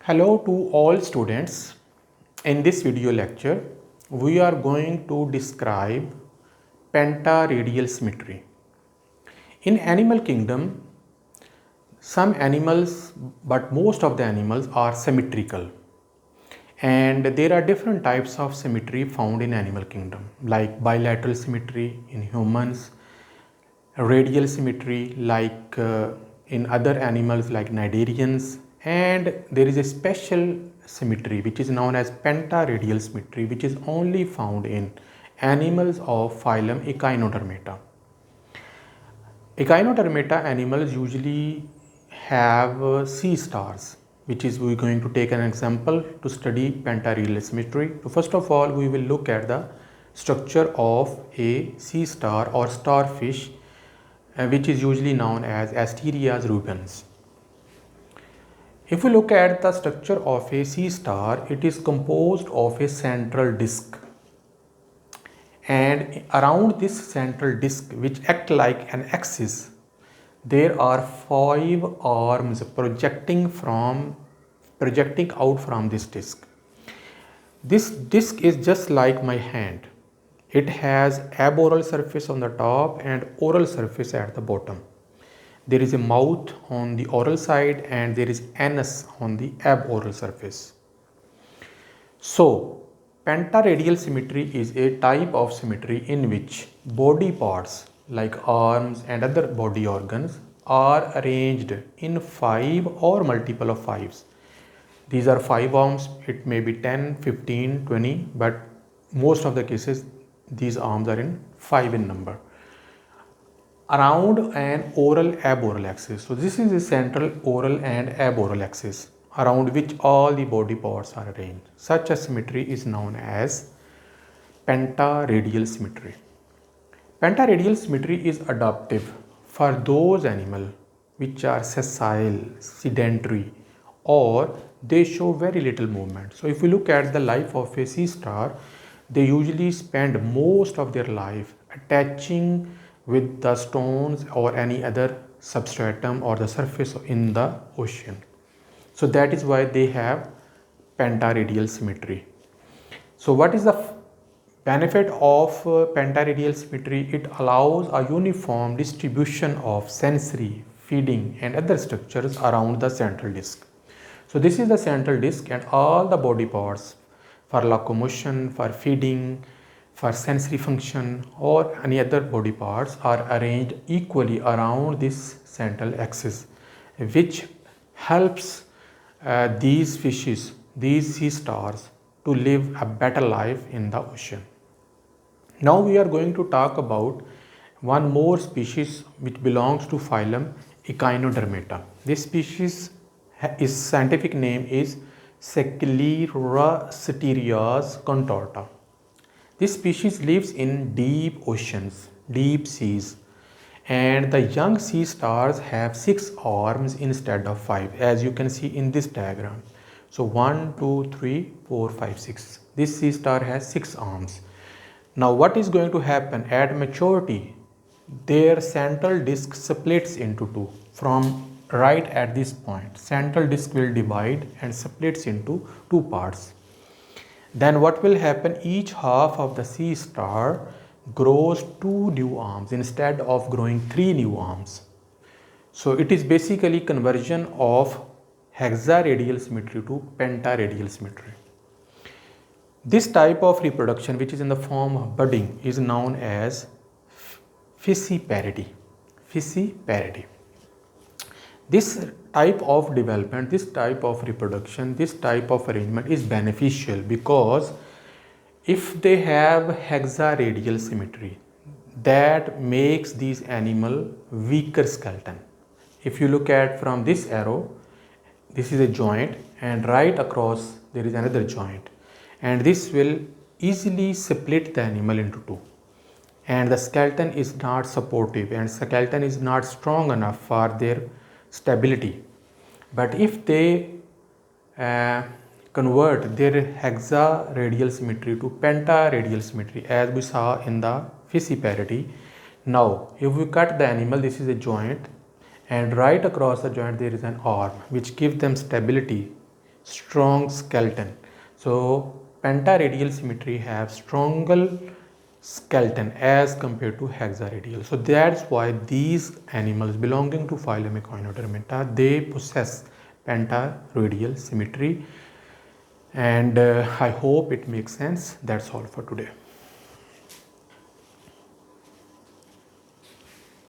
Hello to all students. In this video lecture, we are going to describe pentaradial symmetry. In animal kingdom, some animals, but most of the animals are symmetrical. And there are different types of symmetry found in animal kingdom, like bilateral symmetry in humans, radial symmetry like in other animals like cnidarians, and there is a special symmetry which is known as pentaradial symmetry, which is only found in animals of phylum Echinodermata. Echinodermata animals usually have sea stars, which is we're going to take an example to study pentaradial symmetry. So first of all, we will look at the structure of a sea star or starfish, which is usually known as Asterias rubens. If we look at the structure of a sea star, it is composed of a central disk, and around this central disk, which act like an axis, there are 5 arms projecting out from this disk. This disk is just like my hand. It has aboral surface on the top and oral surface at the bottom. There is a mouth on the oral side and there is anus on the aboral surface. So, pentaradial symmetry is a type of symmetry in which body parts like arms and other body organs are arranged in 5 or multiple of 5s. These are 5 arms, it may be 10, 15, 20, but most of the cases these arms are in 5 in number, around an oral aboral axis. So this is the central oral and aboral axis around which all the body parts are arranged. Such a symmetry is known as pentaradial symmetry. Pentaradial symmetry is adaptive for those animals which are sessile, sedentary, or they show very little movement. So if we look at the life of a sea star, they usually spend most of their life attaching with the stones or any other substratum or the surface in the ocean. So that is why they have pentaradial symmetry. So what is the benefit of pentaradial symmetry? It allows a uniform distribution of sensory, feeding and other structures around the central disk. So this is the central disk, and all the body parts for locomotion, for feeding, for sensory function or any other body parts are arranged equally around this central axis, which helps these fishes, these sea stars, to live a better life in the ocean. Now we are going to talk about one more species which belongs to phylum Echinodermata. This species, its scientific name is Sclerosterias contorta. This species lives in deep oceans, deep seas, and the young sea stars have 6 arms instead of 5, as you can see in this diagram. So 1, 2, 3, 4, 5, 6. This sea star has 6 arms. Now what is going to happen at maturity? Their central disk splits into 2 from right at this point. Central disk will divide and splits into 2 parts. Then what will happen? Each half of the sea star grows 2 new arms instead of growing 3 new arms. So it is basically conversion of hexaradial symmetry to pentaradial symmetry. This type of reproduction, which is in the form of budding, is known as fissiparity. Fissiparity. This type of development, this type of reproduction, this type of arrangement is beneficial because if they have hexaradial symmetry, that makes these animal weaker skeleton. If you look at from this arrow, this is a joint and right across there is another joint, and this will easily split the animal into 2, and the skeleton is not supportive and skeleton is not strong enough for their stability. But if they convert their hexaradial symmetry to pentaradial symmetry, as we saw in the fissiparity, now if we cut the animal, this is a joint, and right across the joint there is an arm which gives them stability strong skeleton. So pentaradial symmetry have stronger skeleton as compared to hexaradial. So that's why these animals belonging to phylum Echinodermata, they possess pentaradial symmetry. And I hope it makes sense. That's all for today.